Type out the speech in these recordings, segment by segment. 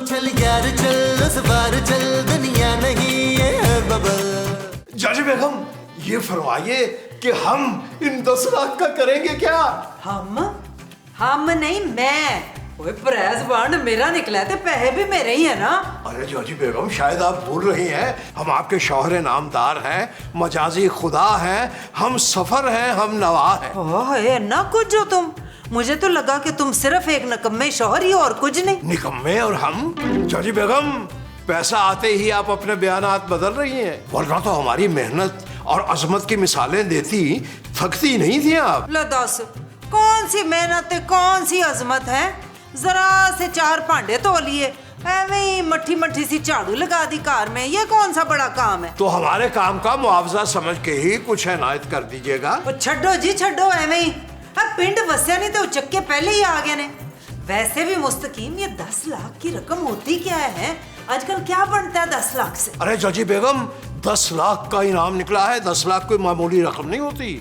चल यार चल, उस बार चल, दुनिया नहीं ये है बबल। जाजी बेगम, ये फरमाइए कि हम इन 10 लाख का करेंगे क्या? हम नहीं, मैं। ओए प्रैस बॉन्ड मेरा निकला है, पैसे भी मेरे ही है ना। अरे जाजी बेगम, शायद आप भूल रही हैं, हम आपके शौहरे नामदार हैं, मजाजी खुदा हैं, हम सफर हैं, हम नवा हैं। ओह ना कुछ हो तुम, मुझे तो लगा कि तुम सिर्फ एक नकम्मे शौहर ही और कुछ नहीं। निकम्मे और हम? जाजी बेगम, पैसा आते ही आप अपने बयानात बदल रही हैं, वरना तो हमारी मेहनत और अजमत की मिसालें देती थकती नहीं थी आप। लो दस, कौन सी मेहनत है, कौन सी अजमत है? जरा से 4 भांडे धो लिए, एवं ही मट्ठी मट्ठी सी झाड़ू लगा दी कार में, ये कौन सा बड़ा काम है? तो हमारे काम का मुआवजा समझ के ही कुछ इनायत कर दीजिएगा। वो छड्डो जी छड्डो, एवं ही अब पिंड वस्या नहीं तो उचक्के पहले ही आ गए ने। वैसे भी मुस्तकीम, ये 10 लाख की रकम होती क्या है? आजकल क्या बनता है 10 लाख से? अरे जाजी बेगम, 10 लाख का इनाम निकला है, 10 लाख कोई मामूली रकम नहीं होती।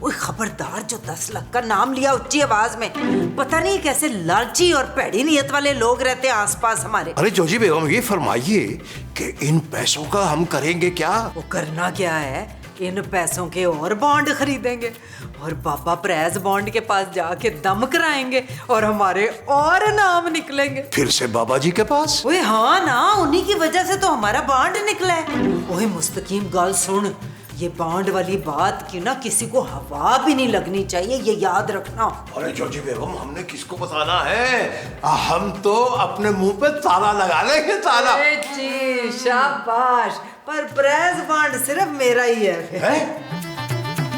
ओए खबरदार, जो 10 लाख का नाम लिया ऊंची आवाज में, पता नहीं कैसे लालची और पैड़ी नीयत वाले लोग रहते हैं आसपास हमारे। अरे जोजी बेगम, ये फरमाइए कि इन पैसों का हम करेंगे क्या? वो करना क्या है, इन पैसों के और बॉन्ड खरीदेंगे और बाबा प्रैस बॉन्ड के पास जाके दम कराएंगे और हमारे और नाम निकलेंगे। फिर से बाबा जी के पास? ओए हाँ ना, उन्हीं की वजह से तो हमारा बॉन्ड निकला है। ओए मुस्तकीम गल सुन, ये बॉन्ड वाली बात की ना किसी को हवा भी नहीं लगनी चाहिए, ये याद रखना। अरे जोजी बेगम, हमने किसको बताना है? हम तो अपने मुंह पे ताला लगा लेंगे, ताला। जी शाबाश, पर प्रेस बॉन्ड सिर्फ मेरा ही है।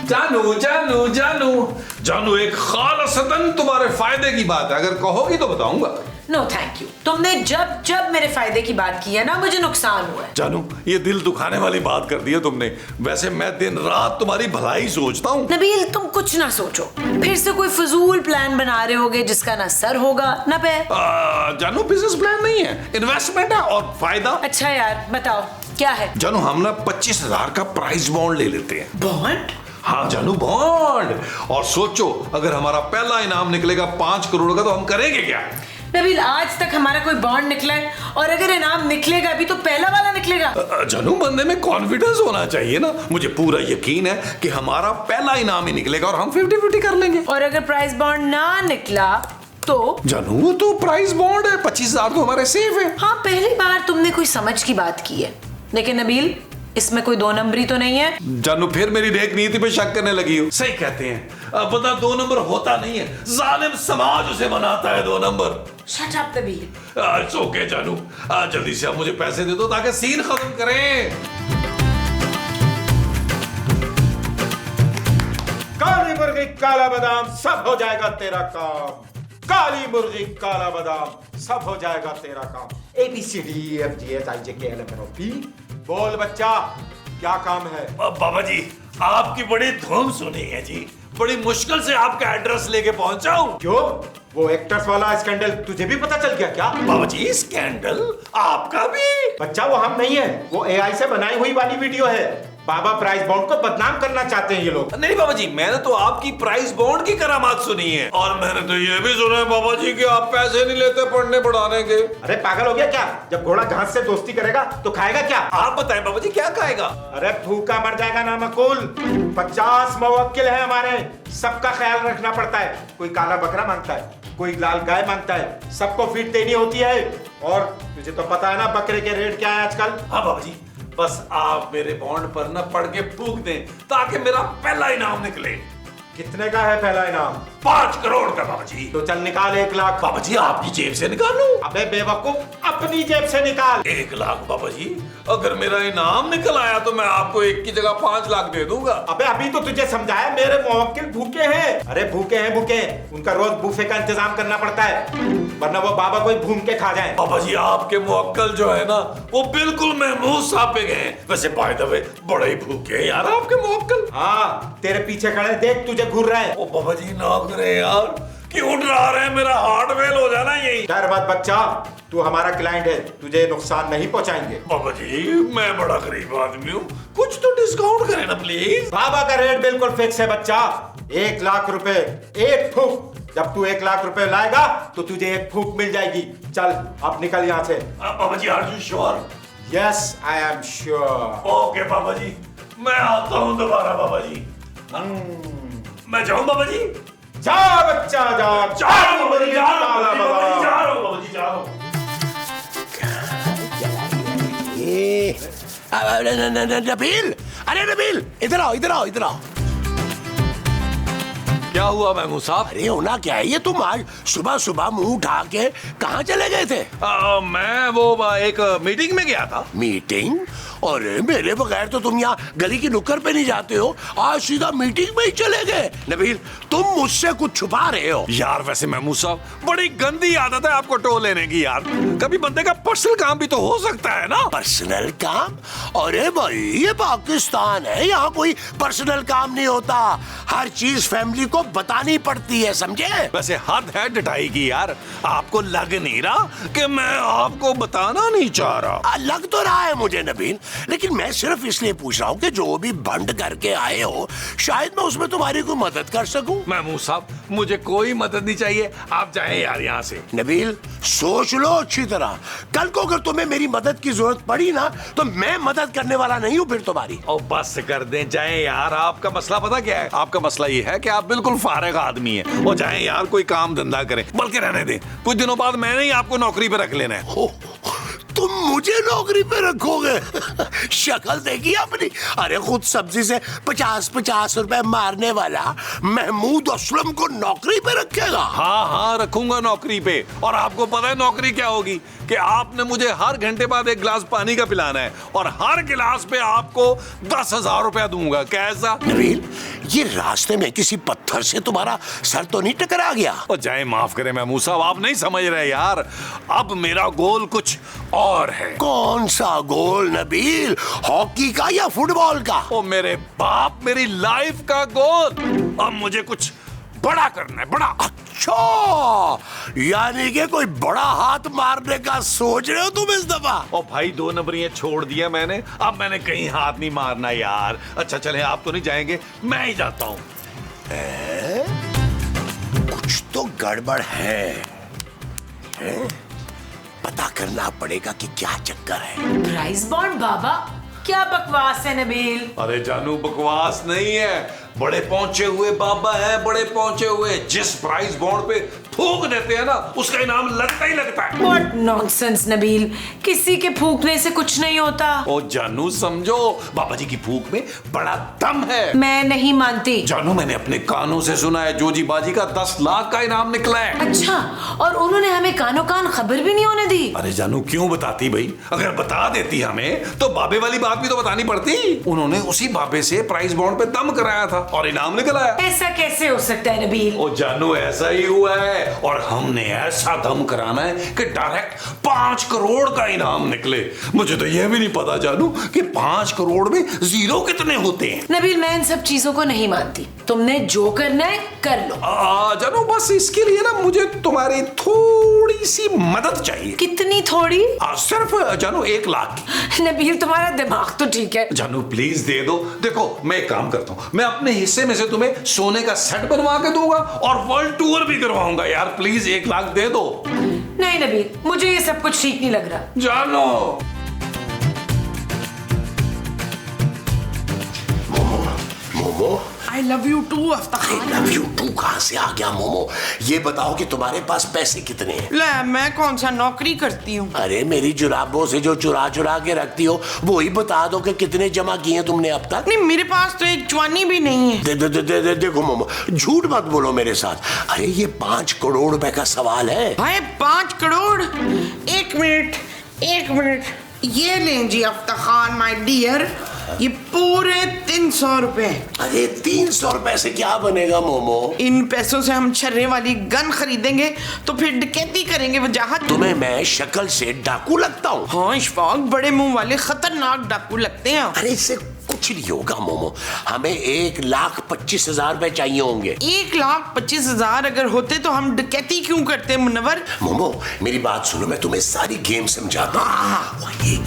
जानू जानू जानू जानू, एक खालसतन तुम्हारे फायदे की बात है, अगर कहोगी तो बताऊंगा। नो थैंक यू, तुमने जब जब मेरे फायदे की बात की है ना, मुझे नुकसान हुआ है। जानू, ये दिल दुखाने वाली बात कर दी है तुमने। वैसे मैं दिन रात तुम्हारी भलाई सोचता हूँ। नबील, तुम कुछ ना सोचो, फिर से कोई फजूल प्लान बना रहे होगे जिसका ना सर होगा ना पैर। जानू, बिजनेस प्लान नहीं है, इन्वेस्टमेंट है और फायदा। अच्छा यार बताओ क्या है? जानू, हम ना 25,000 का प्राइस बॉन्ड ले लेते हैं। बॉन्ड? हाँ जानू, बॉन्ड। और सोचो, अगर हमारा पहला इनाम निकलेगा 5 करोड़ का, तो हम करेंगे क्या? नबील, आज तक हमारा कोई बॉन्ड निकला है, और अगर इनाम निकलेगा भी तो पहला वाला निकलेगा। जानू, बंदे में कॉन्फिडेंस होना चाहिए ना। मुझे पूरा यकीन है कि हमारा पहला इनाम ही निकलेगा और हम 50-50 कर लेंगे। और अगर प्राइस बॉन्ड ना निकला तो? जानू, वो तो प्राइस बॉन्ड है, 25,000 तो हमारे सेफ है। हाँ, पहली बार तुमने कोई समझ की बात की है, लेकिन नबील इसमें कोई 2 नंबरी तो नहीं है। जानू, फिर मेरी नेक नीति पे शक करने लगी हो। सही कहते हैं, अब पता 2 नंबर होता नहीं है, जालिम समाज उसे बनाता है 2 number. Shut up Nabeel. It's okay जानू, जल्दी से आप मुझे पैसे दे दो ताकि सीन खत्म करें। काली मुर्गी काला बादाम, सब हो जाएगा तेरा काम। काली मुर्गी काला बादाम, सब हो जाएगा तेरा काम। ABCDEFGHIJKLMNOP। बोल बच्चा, क्या काम है? बाबा जी, आपकी बड़ी धूम सुनी है जी, बड़ी मुश्किल से आपका एड्रेस लेके पहुंचा हूँ। क्यों, वो एक्टर्स वाला स्कैंडल तुझे भी पता चल गया क्या? बाबा जी, स्कैंडल आपका भी? बच्चा, वो हम नहीं है, वो AI से बनाई हुई वाली वीडियो है। बाबा प्राइस बॉन्ड को बदनाम करना चाहते हैं ये लोग। नहीं बाबा जी, मैंने तो आपकी प्राइस बॉन्ड की करामात सुनी है, और मैंने तो ये भी सुना है बाबा जी कि आप पैसे नहीं लेते पढ़ने पढ़ाने के। अरे पागल हो गया क्या? जब घोड़ा घास से दोस्ती करेगा तो खाएगा क्या? आप बताएं बाबा जी, क्या खाएगा? अरे भूखा मर जाएगा ना मकुल। 50 मुवक्किल है हमारे, सबका ख्याल रखना पड़ता है। कोई काला बकरा मांगता है, कोई लाल गाय मांगता है, सबको फीड देनी होती है। और तुझे तो पता है ना बकरे के रेट क्या है आजकल। हाँ बाबा जी, बस आप मेरे बॉन्ड पर ना पढ़ के फूंक दें ताकि मेरा पहला इनाम निकले। कितने का है पहला इनाम? 5 करोड़ का बाबा जी। तो चल निकाल 1 लाख। बाबा जी, आपकी जेब से निकालूं? अबे बेवकूफ, अपनी जेब से निकाल। 1 लाख बाबा जी, अगर मेरा इनाम निकल आया तो मैं आपको 1 की जगह 5 लाख दे दूंगा। अबे अभी तो तुझे समझाया, मेरे मुवक्किल भूखे हैं। अरे भूखे हैं भूखे, उनका रोज बूफे का इंतजाम करना पड़ता है, वरना वो बाबा कोई भून के खा जाए। बाबा जी, आपके मुवक्किल जो है ना, वो बिल्कुल महमूद साहब पे गए। वैसे बाय द वे, बड़े ही भूखे हैं यार आपके मुवक्किल। हाँ, तेरे पीछे खड़े देख, तुझे घूर रहा है। ओ बाबा जी, ना करे यार, क्यों डरा रहे हैं? मेरा हार्ट फेल हो जाना यही। डर मत बच्चा, तू हमारा क्लाइंट है, तुझे नुकसान नहीं पहुंचाएंगे। बाबा जी मैं बड़ा गरीब आदमी हूँ, कुछ तो डिस्काउंट करें ना प्लीज। बाबा का रेट बिल्कुल फिक्स है बच्चा, 1 लाख रुपए एक फूक। जब तू 1 लाख रुपए लाएगा तो तुझे एक फूक मिल जाएगी। चल अब निकल यहाँ से। Baba ji are you sure? Yes I am sure. Okay Baba ji, मैं आता हूँ दोबारा बाबा जी। मैं जाऊँ बाबा जी? जा बच्चा जा, जा बाबा जी, जा रहा हूँ बाबा जी, जा रहा हूँ बाबा जी, जा रहा हूँ। नबील, अरे नबील इधर आओ इधर आओ इधर आओ। क्या हुआ महमूद साहब? अरे होना क्या है, ये तुम आज सुबह सुबह मुंह उठा के कहाँ चले गए थे? मैं वो एक मीटिंग में गया था। मीटिंग? अरे मेरे बगैर तो तुम यहाँ गली की नुक्कड़ पे नहीं जाते हो, आज सीधा मीटिंग में ही चले गए। नबील तुम मुझसे कुछ छुपा रहे हो। यार वैसे महमूद साहब बड़ी गंदी आदत है आपको टो लेने की यार। कभी बंदे का पर्सनल काम भी तो हो सकता है ना। पर्सनल काम? अरे भाई ये पाकिस्तान है, यहाँ कोई पर्सनल काम नहीं होता, हर चीज फैमिली को बतानी पड़ती है, समझे? वैसे हद है डटाई की यार, आपको लग नहीं रहा कि मैं आपको बताना नहीं चाह रहा? लग तो रहा है मुझे नबील, लेकिन मैं सिर्फ इसलिए पूछ रहा हूँ कि जो भी बंद करके आए हो शायद मैं उसमें तुम्हारी कोई मदद कर सकूं। महमूद साहब मुझे कोई मदद नहीं चाहिए, आप जाएं यार यहाँ से। नबील सोच लो अच्छी तरह, कल को अगर तुम्हें मेरी मदद की जरूरत पड़ी ना तो मैं मदद करने वाला नहीं हूँ फिर तुम्हारी। और बस कर दें, जाएं यार। आपका मसला पता क्या है? आपका मसला ये है कि आप बिल्कुल फारिग आदमी हैं। और जाएं यार, कोई काम धंधा करें, बल्कि रहने दें, कुछ दिनों बाद मैंने ही आपको नौकरी पे रख लेना है। तुम मुझे नौकरी पे रखोगे? शक्ल देखी अपनी। अरे खुद सब्जी से 50-50 रुपए मारने वाला महमूद असलम को नौकरी पे रखेगा? हाँ हाँ रखूंगा नौकरी पे। और आपको पता है नौकरी क्या होगी? कि आपने मुझे हर घंटे बाद 1 गिलास पानी का पिलाना है और हर गिलास पे आपको 10,000 रुपया दूंगा। कैसा? नबील ये रास्ते में किसी पत्थर से तुम्हारा सर तो नहीं टकरा गया? और जाए माफ करें महमूद साहब, आप नहीं समझ रहे यार, अब मेरा गोल कुछ और है। कौन सा गोल नबील, हॉकी का या फुटबॉल का? ओ मेरे बाप, मेरी लाइफ का गोल। अब मुझे कुछ बड़ा करना है, बड़ा। अच्छा यानी कि कोई बड़ा हाथ मारने का सोच रहे हो तुम इस दफा? ओ भाई 2 नंबरियां छोड़ दिया मैंने, अब मैंने कहीं हाथ नहीं मारना यार। अच्छा चले, आप तो नहीं जाएंगे, मैं ही जाता हूँ। कुछ तो गड़बड़ है? पता करना पड़ेगा कि क्या चक्कर है। प्राइस बॉन्ड बाबा, क्या बकवास है नबील। अरे जानू बकवास नहीं है, बड़े पहुंचे हुए बाबा हैं, बड़े पहुंचे हुए। जिस प्राइस बॉन्ड पे फूंक देते हैं ना उसका इनाम लगता ही लगता है। What nonsense नबील, किसी के फूंकने से कुछ नहीं होता। ओ जानू समझो, बाबा जी की फूंक में बड़ा दम है। मैं नहीं मानती। जानू मैंने अपने कानों से सुना है, जोजी बाजी का 10 लाख का इनाम निकला है। अच्छा, और उन्होंने हमें कानों कान खबर भी नहीं होने दी। अरे जानू क्यों बताती भाई, अगर बता देती हमें तो बाबे वाली बात भी तो बतानी पड़ती। उन्होंने उसी बाबे से प्राइस बॉन्ड पे दम कराया था और इनाम निकला है। ऐसा कैसे हो सकता है नबील? ओ जानू ऐसा ही हुआ है, और हमने ऐसा दम कराना है कि डायरेक्ट 5 करोड़ का इनाम निकले। मुझे तो यह भी नहीं पता जानू कि 5 करोड़ में जीरो कितने होते हैं। नबील मैं इन सब चीजों को नहीं मानती, तुमने जो करना है कर लो। जानू बस इसके लिए ना मुझे तुम्हारी थोड़ी सी मदद चाहिए। कितनी थोड़ी? सिर्फ जानू 1 लाख। नबील तुम्हारा दिमाग तो ठीक है। जानू प्लीज दे दो। देखो मैं एक काम करता हूँ, मैं अपने हिस्से में से तुम्हें सोने का सेट बनवा के दूंगा और वर्ल्ड टूर भी करवाऊंगा। यार प्लीज 1 लाख दे दो। नहीं नबील, मुझे ये सब कुछ ठीक नहीं लग रहा। जानो मोमो I love you too, अफ्तार। लव यू टू कहां से आ गया मोमो? ये बताओ कि तुम्हारे पास पैसे कितने हैं? ले मैं कौन सा नौकरी करती हूँ? अरे मेरी जुराबों से जो चुरा चुरा के रखती हो वो ही बता दो कि कितने जमा किए तुमने अब तक। नहीं मेरे पास तो एक चवानी भी नहीं है। देखो मोमो झूठ मत बोलो मेरे साथ। अरे ये 5 करोड़ रुपए का सवाल है। भाई 5 करोड़? एक मिनट ये लें जी अफ्तार माय डियर, ये पूरे 300 रुपए। अरे 300 रुपए से क्या बनेगा मोमो? इन पैसों से हम छर्रे वाली गन खरीदेंगे तो फिर डकैती करेंगे वजाहत। तुम्हें मैं शक्ल से डाकू लगता हूँ? हाँ इशफाक, बड़े मुंह वाले खतरनाक डाकू लगते हैं। अरे इससे कुछ नहीं होगा मोमो, हमें 1,25,000 रुपए चाहिए होंगे। 1,25,000 अगर होते तो हम डकैती क्यों करते मुनव्वर? मोमो मेरी बात सुनो, मैं तुम्हें सारी गेम समझाता हूँ। और ये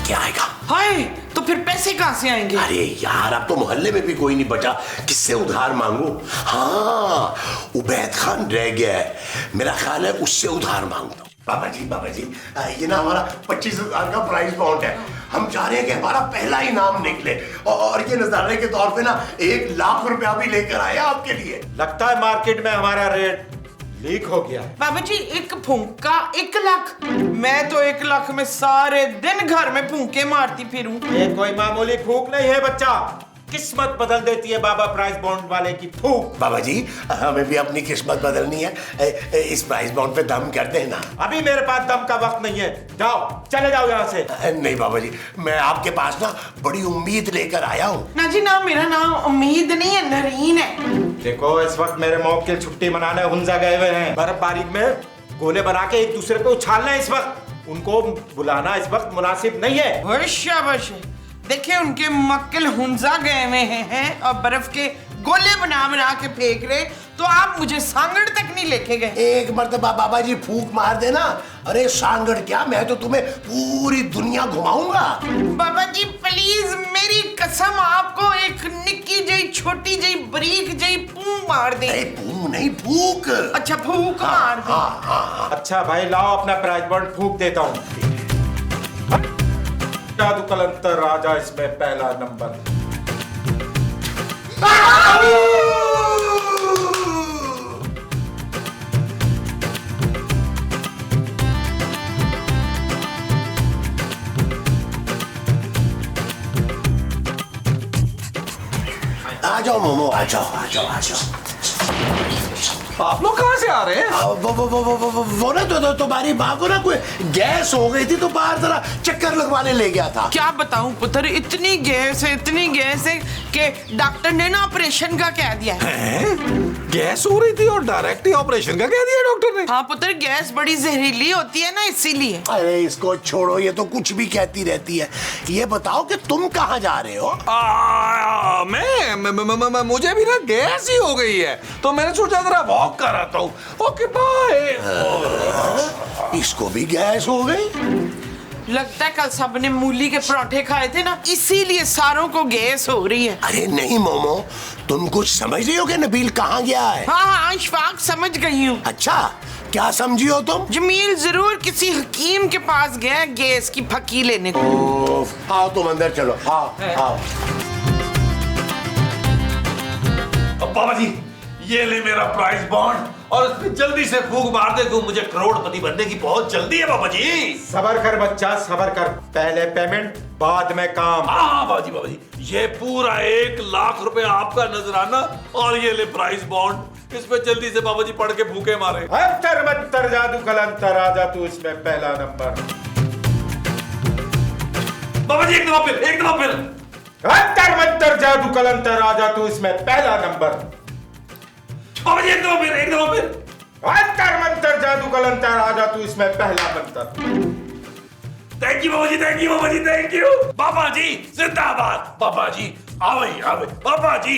क्या आएगा? हाय, तो फिर पैसे कहाँ से आएंगे? अरे यार, अब तो मोहल्ले में भी कोई नहीं बचा, किससे उधार मांगू? हाँ, उबैद खान रह गया है, मेरा ख्याल है उससे उधार मांगता हूँ। बाबा जी, ये ना हमारा 25,000 का प्राइस बॉन्ड है, हम चाह रहे हैं कि हमारा पहला इनाम निकले, और ये नजारे के तौर पे ना 1,00,000 रुपया भी लेकर आया आपके लिए। लगता है मार्केट में हमारा रेट लीक हो गया। बाबा जी, एक फूंका 1,00,000? मैं तो 1,00,000 में सारे दिन घर में फूंके मारती फिरूं। ये कोई मामूली फूंक नहीं है बच्चा, किस्मत बदल देती है बाबा प्राइस बॉन्ड वाले की फूंक। बाबा जी, हमें भी अपनी किस्मत बदलनी है, इस प्राइस बॉन्ड पे दम कर देना। अभी मेरे पास दम का वक्त नहीं है, जाओ चले जाओ यहाँ से। नहीं बाबा जी, मैं आपके पास ना बड़ी उम्मीद लेकर आया हूँ। ना जी ना, मेरा नाम उम्मीद नहीं है, नरीन है। देखो, इस वक्त मेरे मौके छुट्टी मनाने हुंजा गए हुए हैं, बर्फबारी में गोले बना के एक दूसरे पे उछालना है, इस वक्त उनको बुलाना इस वक्त मुनासिब नहीं है। शाबाश, देखिए उनके मक्कल हुंजा गए हुए हैं और बर्फ के गोले बना बना के फेंक रहे, तो आप मुझे सांगड़ तक नहीं लेके गए। एक मर्तबा बाबा जी फूंक मार देना। अरे सांगड़ क्या, मैं तो तुम्हें पूरी दुनिया घुमाऊंगा। बाबा जी प्लीज, मेरी कसम, आपको एक निक्की जई छोटी जई बरीक जई फूंक मार दे। अरे फूंक नहीं, फूंक। अच्छा, फूंक मार दे। हाँ। अच्छा भाई, लाओ अपना प्राइस बॉन्ड फूंक देता हूँ। जादू कलंतर राजा, इसमें पहला नंबर। आ जाओ मोमो, आ जाओ। आप लोग कहाँ से आ रहे हैं? वो ना तो तुम्हारी माँ को ना कोई गैस हो गई थी, तो बाहर जरा चक्कर लगवाने ले गया था। क्या बताऊं पुत्र, इतनी गैस है कि डॉक्टर ने ना ऑपरेशन का कह दिया है। गैस हो रही थी और डायरेक्ट ही ऑपरेशन का कह दिया डॉक्टर ने? हाँ पुत्र, गैस बड़ी जहरीली होती है ना, इसीलिए। अरे इसको छोड़ो, ये तो कुछ भी कहती रहती है। ये बताओ कि तुम कहाँ जा रहे हो? मैं मुझे भी ना गैस ही हो गई है, तो मैंने सोचा जरा वॉक कर आता हूँ। Okay bye. इसको भी गैस हो गई? लगता है कल सबने मूली के पराठे खाए थे ना, इसीलिए सारों को गैस हो रही है। अरे नहीं मोमो, तुम कुछ समझ रही हो कि नबील कहाँ गया है? हाँ, इशफाक समझ गई हूँ। अच्छा, क्या समझी हो तुम? जमील जरूर किसी हकीम के पास गया गैस की फकी लेने को। आओ तुम अंदर चलो। आओ। बाबा जी, ये ले मेरा प्राइस बॉन्ड, और इस पे जल्दी से फूंक मार दे, तू मुझे करोड़पति बनने की बहुत जल्दी है बाबा जी। सबर कर बच्चा, सबर कर, पहले पेमेंट बाद में काम। हाँ बाबा जी, ये पूरा 1,00,000 रुपए आपका नजराना, और ये ले प्राइस बॉन्ड, इस पे जल्दी से बाबा जी पढ़ के भूखे मारे। अंतर मंतर जादू कलंतर राजा, तू इसमें पहला नंबर। बाबा जी एक दफा फिर। अंतर मंतर जादू कलंतर राजा, तू इसमें पहला नंबर। बाबा जी एक दफा फिर। अंतर मंतर जादू कलंतर राजा, तू इसमें पहला मंतर। Thank you Baba ji, thank you. Baba ji जिंदाबाद। बाबा जी आवे। बाबा जी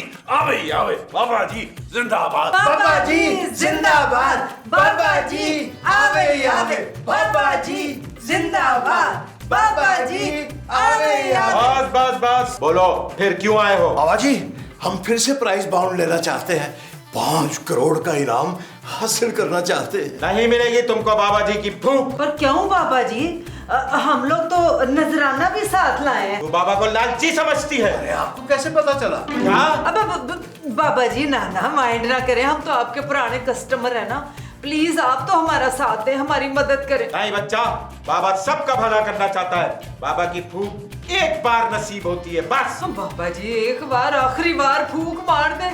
आवे। बाबा जी जिंदाबाद। बाबा जी जिंदाबाद। बाबा जी आवे। बाबा जी जिंदाबाद। बाबा जी आवे। बस बोलो, फिर क्यों आए हो? बाबा जी, हम फिर से प्राइस बाउंड लेना चाहते हैं, 5 करोड़ का इनाम हासिल करना चाहते हैं। नहीं मिलेगी तुमको बाबा जी की फूंक। पर क्यों बाबा जी, हम लोग तो नजराना भी साथ लाए हैं। तू बाबा को लालची समझती है? अरे आपको कैसे पता चला? क्या? अब बाबा जी ना माइंड ना करें, हम तो आपके पुराने कस्टमर हैं ना, प्लीज आप तो हमारा साथ दें, हमारी मदद करें। नहीं बच्चा, बाबा सबका भला करना चाहता है। बाबा की फूंक एक बार नसीब होती है, बस। बाबा जी एक बार, आखिरी बार फूंक मार दे,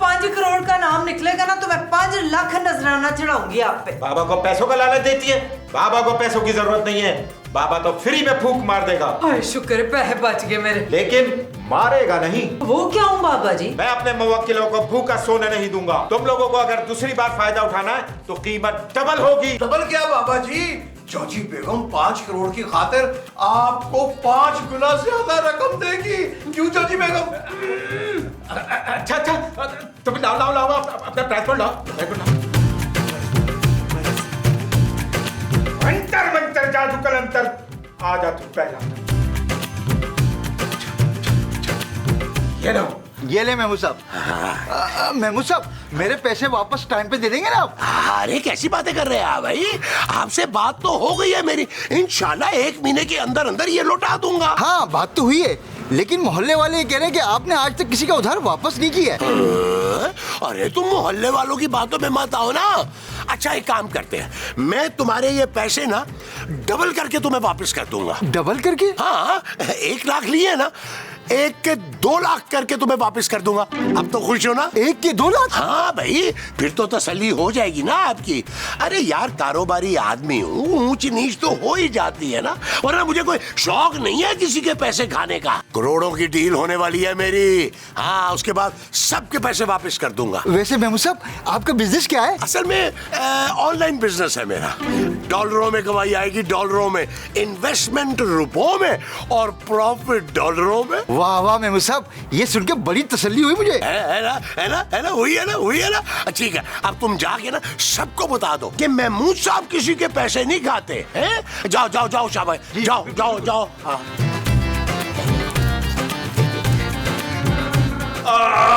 5 करोड़ का नाम निकलेगा ना तो मैं 5 लाख नजराना चढ़ाऊंगी आप पे। बाबा को पैसों का लालच देती है। बाबा को पैसों की जरूरत नहीं है, बाबा तो फ्री में फूंक मार देगा। हाय शुक्र है पैसे बच गए मेरे। लेकिन मारेगा नहीं। वो क्या हूँ बाबा जी? मैं अपने मुवक्किलों को भूखा सोने नहीं दूंगा। तुम लोगों को अगर दूसरी बार फायदा उठाना है तो कीमत डबल होगी। डबल क्या बाबा जी? जॉजी बेगम 5 करोड़ की खातिर आपको 5 गुना ज्यादा रकम देगी। क्यों जॉजी बेगम? अच्छा तुम लाओ अपना ट्रांसपोर्ट लाओ। मंतर जादू कलंतर आ जा तू पहला। ये लो। ये ले मेमू साहब। मेमू साहब मेरे पैसे वापस टाइम पे दे देंगे ना आप? अरे कैसी बातें कर रहे हैं आप भाई? आपसे बात तो हो गई है मेरी, इंशाल्लाह 1 महीने के अंदर अंदर ये लौटा दूंगा। हाँ बात तो हुई है, लेकिन मोहल्ले वाले ये कह रहे हैं कि आपने आज तक किसी का उधार वापस नहीं किया है। अरे तुम मोहल्ले वालों की बातों में मत आओ ना। अच्छा एक काम करते हैं, मैं तुम्हारे ये पैसे ना डबल करके तुम्हें वापस कर दूंगा। डबल करके? हाँ 1 लाख लिए ना, 1 के 2 लाख करके तुम्हें वापस कर दूंगा। अब तो खुश हो ना? 1 के 2 लाख? हाँ भाई फिर तो तसल्ली हो जाएगी ना आपकी। अरे यार कारोबारी आदमी हूँ, ऊंच नीच तो हो ही जाती है ना, वरना मुझे कोई शौक नहीं है किसी के पैसे खाने का। करोड़ों की डील होने वाली है मेरी। हाँ उसके बाद सबके पैसे वापस कर दूंगा। वैसे मेमू साहब आपका बिजनेस क्या है? असल में ऑनलाइन बिजनेस है मेरा। डॉलरों में कमाई आएगी, डॉलरों में, इन्वेस्टमेंट रुपयों में और प्रॉफिट डॉलरों में। वाह वाह मेमू साहब, ये सुन के बड़ी तसल्ली हुई मुझे। है ना हुई है ना। ठीक है अब तुम जाके ना सबको बता दो कि महमूद साहब किसी के पैसे नहीं खाते हैं। जाओ शाबाश, जाओ।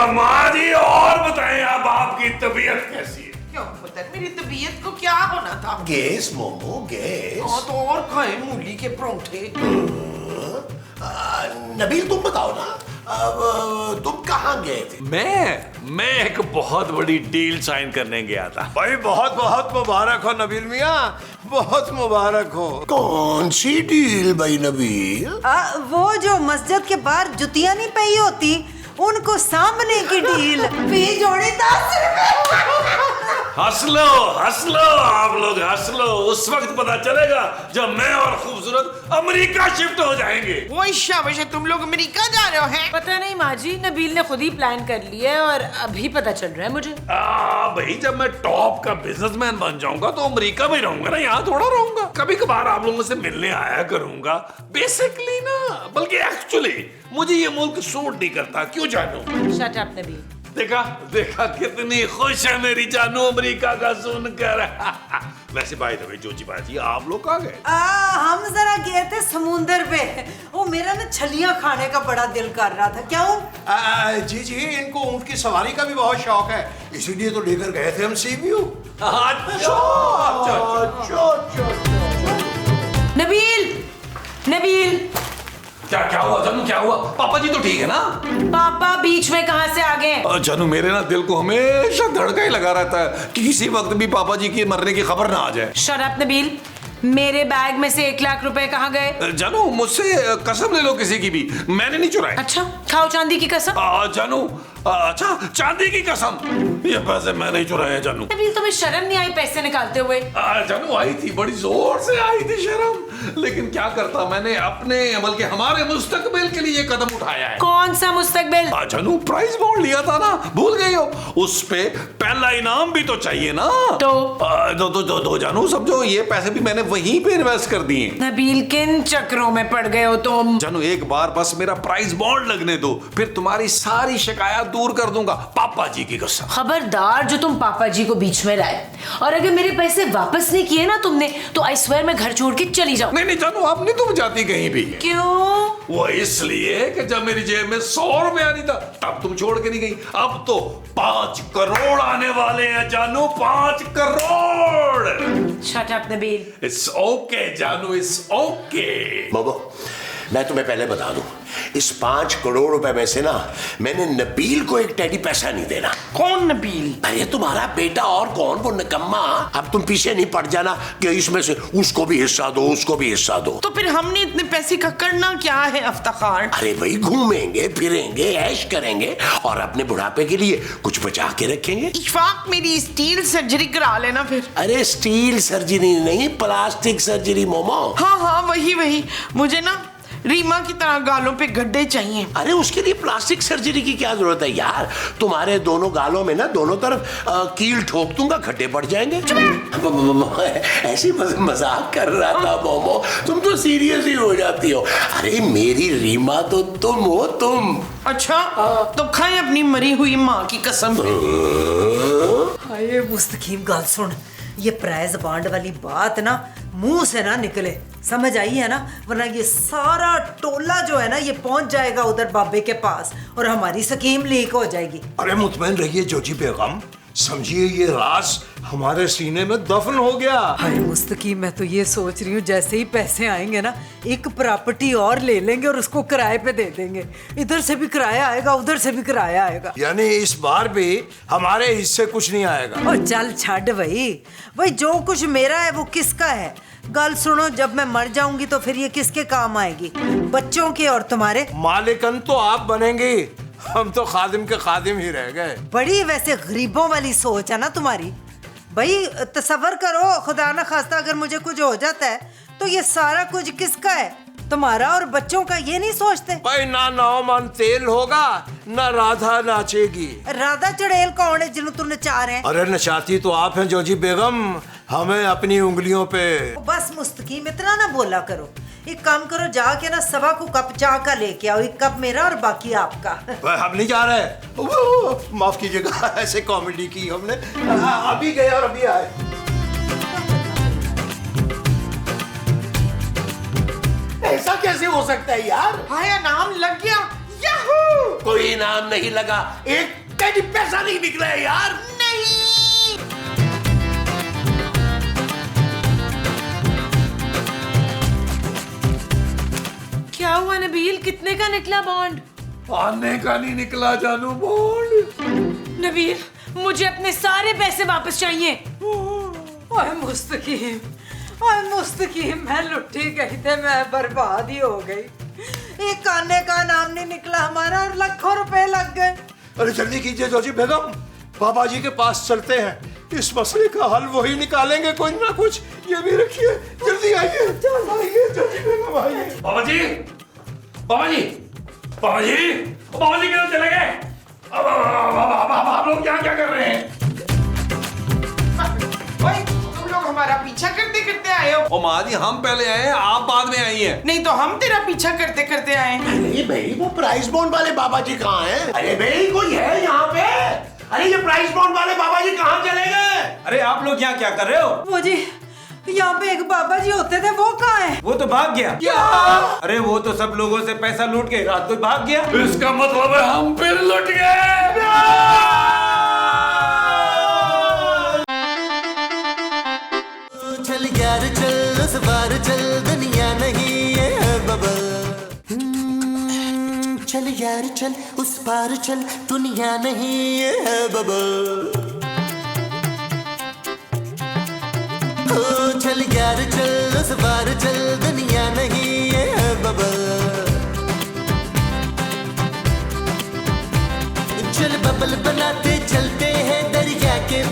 माँ जी और बताएं अब आपकी तबीयत कैसी है? क्यों पुत्र, मेरी तबीयत को क्या होना था? Gas momo gas. हाँ तो और खाए मूली के परोंठे। नबील तुम बताओ ना, अब तुम कहाँ गए थे? मैं एक बहुत बड़ी डील साइन करने गया था। भाई बहुत बहुत मुबारक हो नबील मियाँ, बहुत मुबारक हो। कौन सी डील भाई नबील? वो जो मस्जिद के बाहर जुतियां नहीं पई होती उनको सामने की डील। 20 जोड़ी 10 रुपए। हंस लो आप लोग हंस लो। उस वक्त पता चलेगा जब मैं और खूबसूरत अमेरिका शिफ्ट हो जाएंगे। वो शाबाश, तुम लोग अमेरिका जा रहे हो हैं? पता नहीं माँ जी, नबील ने खुद ही प्लान कर लिया है और अभी पता चल रहा है मुझे। भाई जब मैं टॉप का बिजनेसमैन बन जाऊंगा तो अमेरिका में रहूंगा ना, यहाँ थोड़ा रहूंगा। कभी कभार आप लोगों से मिलने आया करूंगा, बेसिकली ना, बल्कि एक्चुअली मुझे ये मुल्क सूट नहीं करता। क्यों जानू? Shut up Nabeel. देखा कितनी खुश है मेरी जानू अमेरिका का सुनकर। वैसे भाई जोजी बाजी आप लोग कहाँ गए? हम जरा गए थे समुंदर पे। वो मेरा ना छलियां खाने का बड़ा दिल कर रहा था। क्यों? जी इनको ऊंट की सवारी का भी बहुत शौक है, इसीलिए तो लेकर गए थे हम सी व्यू। अच्छा। नबील क्या हुआ जानू, क्या हुआ? पापा जी तो ठीक है ना? पापा बीच में कहां से आ गए? जानू मेरे ना दिल को हमेशा धड़का ही लगा रहता है कि किसी वक्त भी पापा जी की मरने की खबर ना आ जाए। शट अप नबील, मेरे बैग में से 1 लाख रुपए कहाँ गए? जानू मुझसे कसम ले लो किसी की भी, मैंने नहीं चुराए। अच्छा खाओ चांदी की कसम। जानू अच्छा चांदी की कसम, ये पैसे मैंने ही चुराए जानू। नबील तुम्हें शर्म नहीं आई पैसे निकालते हुए? जानू आई थी, बड़ी जोर से आई थी शर्म, लेकिन क्या करता, मैंने अपने बल्कि हमारे मुस्तकबिल के लिए ये कदम उठाया है। कौन सा मुस्तकबिल? जानू प्राइज बॉन्ड लिया था ना, भूल गई हो? उस पे पहला इनाम भी तो चाहिए ना। तो जानू समझो ये पैसे भी मैंने वहीं पे इन्वेस्ट कर दिए। नबील किन चक्रों में पड़ गए हो तुम? जानू एक बार बस मेरा प्राइज बॉन्ड लगने दो, फिर तुम्हारी सारी शिकायत दूर कर दूंगा, पापा जी की कसम। खबरदार जो तुम पापा जी को बीच में लाए, और अगर मेरे पैसे वापस नहीं किए ना तुमने तो आई स्वेयर मैं घर छोड़ के चली जाऊं। नहीं जानू आप नहीं तुम जाती कहीं भी। क्यों? वो इसलिए कि जब मेरी जेब में 100 रुपया नहीं था तब तुम छोड़ के नहीं गई। अब तो 5 करोड़ आने वाले हैं जानू, 5 crore. Shut up Nabeel. It's okay जानू, इट्स ओके। बाबा मैं तुम्हें पहले बता दूं, इस 5 करोड़ रुपए में से ना मैंने नबील को एक टेडी पैसा नहीं देना। कौन नबील? अरे तुम्हारा बेटा और कौन, वो निकम्मा। अब तुम पीछे नहीं पड़ जाना कि इसमें से उसको भी हिस्सा दो, उसको भी हिस्सा दो। तो फिर हमने इतने पैसे का करना क्या है अफ्ताखान? अरे भाई घूमेंगे फिरेंगे ऐश करेंगे और अपने बुढ़ापे के लिए कुछ बचा के रखेंगे। इशफाक मेरी स्टील सर्जरी करा लेना फिर। अरे स्टील सर्जरी नहीं, प्लास्टिक सर्जरी मोमो। हाँ वही मुझे ना रीमा की तरह गालों पे गड्ढे चाहिए। अरे उसके लिए प्लास्टिक सर्जरी की क्या जरूरत है यार, तुम्हारे दोनों गालों में ना दोनों तरफ कील ठोक दूंगा, खड्डे पड़ जाएंगे। ऐसी मजाक कर रहा था मोमो, तुम तो सीरियस ही हो जाती हो। अरे मेरी रीमा तो तुम हो तुम। अच्छा तो खाएं अपनी मरी हुई माँ की कसम। हाय मुस्तकीम, गाल सुन, ये प्राइज बांड वाली बात ना मुंह से ना निकले, समझ आई है ना, वरना ये सारा टोला जो है ना ये पहुंच जाएगा उधर बाबे के पास और हमारी स्कीम लीक हो जाएगी। अरे मुतमईन रहिए जोजी बेगम, समझिए ये राज हमारे सीने में दफन हो गया। हाय मुस्तकीम, मैं तो ये सोच रही हूँ जैसे ही पैसे आएंगे ना एक प्रॉपर्टी और ले लेंगे और उसको किराए पे दे देंगे। इधर से भी किराया आएगा, उधर से भी किराया आएगा। यानी इस बार भी हमारे हिस्से कुछ नहीं आएगा। और चल छाड़ भाई जो कुछ मेरा है वो किसका है? गल सुनो, जब मैं मर जाऊंगी तो फिर ये किसके काम आएगी? बच्चों के और तुम्हारे। मालिकन तो आप बनेंगे, हम तो खादिम के खादिम ही रह गए। बड़ी वैसे गरीबों वाली सोच है ना तुम्हारी। भाई तसव्वुर करो, खुदा ना खास्ता अगर मुझे कुछ हो जाता है तो ये सारा कुछ किसका है? तुम्हारा और बच्चों का। ये नहीं सोचते भाई ना नौमन तेल होगा ना राधा नाचेगी। राधा चड़ेल कौन है जिन्हों तुम नचा रहे हैं? अरे नचाती तो आप हैं जोजी बेगम, हमें अपनी उंगलियों पे। बस मुस्तकीम इतना ना बोला करो। एक काम करो, जाके ना सवा को कप चाय का लेके आओ, एक कप मेरा और बाकी आपका। हम नहीं जा रहे, माफ कीजिएगा, ऐसे कॉमेडी की हमने। अभी गए और अभी आए। ऐसा कैसे हो सकता है यार? हाय नाम लग गया। याहू! कोई नाम नहीं लगा, एक टेडी पैसा नहीं निकला है यार। नहीं। क्या हुआ नबील, कितने का निकला बॉन्ड? आने का नहीं निकला जानू बॉन्ड। नबील मुझे अपने सारे पैसे वापस चाहिए। ओए मुस्तकीम, ओए मुस्तकीम, मैं लुट्टी गई थी, मैं बर्बाद ही हो गई। एक आने का नाम नहीं निकला हमारा और लाखों रुपए लग गए। अरे जल्दी कीजिए जोजी बेगम, बाबा जी के पास चलते हैं, इस मसले का हल वही निकालेंगे कुछ ना कुछ। ये भी रखिए, जल्दी आइए। आइए जोजी बेगम आइए। बाबा जी, बाबा जी, बाबा जी, बाबा जी किधर चले गए? अब आप लोग यहाँ क्या कर रहे हैं? भाई तुम लोग हमारा पीछा करते करते आए हो। ओ माँ जी, हम पहले आए हैं, आप बाद में आई हैं। नहीं तो हम तेरा पीछा करते करते आए हैं। अरे भाई वो प्राइस बॉन्ड वाले बाबा जी कहाँ हैं? अरे भाई कोई है यहाँ पे? अरे ये प्राइस बॉन्ड वाले बाबा जी कहाँ चले गए? अरे आप लोग यहाँ क्या कर रहे हो? वो जी यहाँ पे एक बाबा जी होते थे, वो कहाँ है? वो तो भाग गया। क्या? अरे वो तो सब लोगों से पैसा लूट के रात को भाग गया। इसका मतलब है हम फिर लुट गए। चल यार चल, उस बार चल, दुनिया नहीं है बबल। चल यार चल, उस पार चल, दुनिया नहीं है बबल। चल यार चल, उस बार चल, दुनिया नहीं है बबल। चल बबल बनाते चलते हैं दरिया के